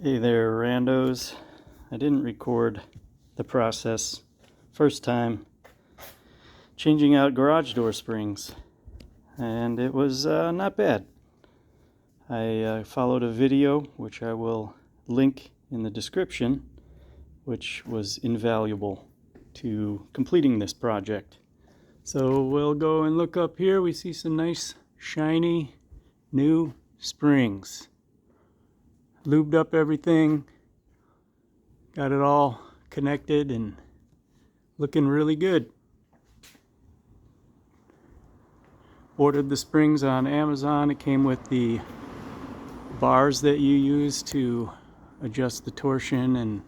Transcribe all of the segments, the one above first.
Hey there, randos. I didn't record the process first time changing out garage door springs, and it was not bad. I followed a video, which I will link in the description, which was invaluable to completing this project. So we'll go and look up here. We see some nice, shiny, new springs. Lubed up everything, got it all connected and looking really good. Ordered the springs on Amazon. It came with the bars that you use to adjust the torsion and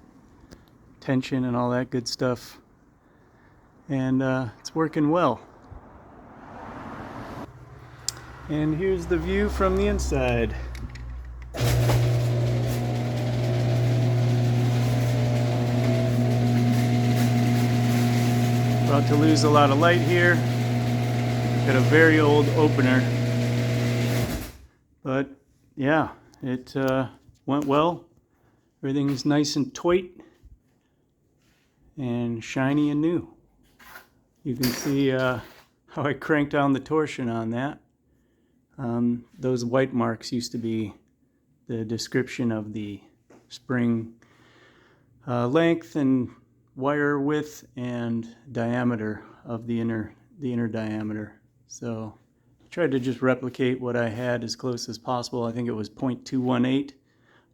tension and all that good stuff, and it's working well. And here's the view from the inside. About to lose a lot of light here. Got a very old opener, but yeah, it went well. Everything's nice and taut and shiny and new. You can see how I cranked down the torsion on that. Those white marks used to be the description of the spring length and wire width and diameter of the inner diameter. So I tried to just replicate what I had as close as possible. I think it was 0.218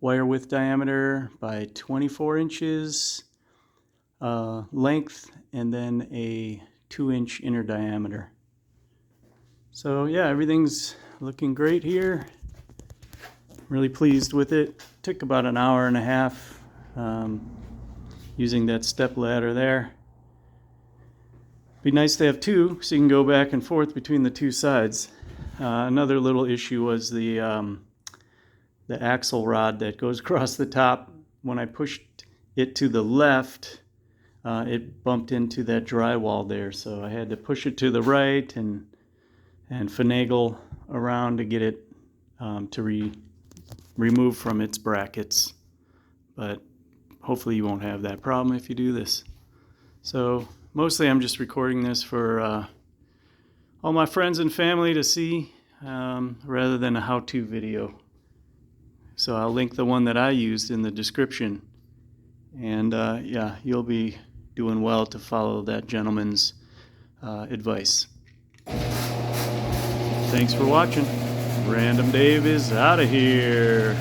wire width diameter by 24 inches length, and then a 2-inch inner diameter. So yeah, everything's looking great here. Really pleased with it. Took about an hour and a half using that step ladder there. Be nice to have two, so you can go back and forth between the two sides. Another little issue was the axle rod that goes across the top. When I pushed it to the left, it bumped into that drywall there, so I had to push it to the right and finagle around to get it to remove from its brackets. But hopefully you won't have that problem if you do this. So mostly I'm just recording this for all my friends and family to see, rather than a how-to video. So I'll link the one that I used in the description. And yeah, you'll be doing well to follow that gentleman's advice. Thanks for watching. Random Dave is out of here.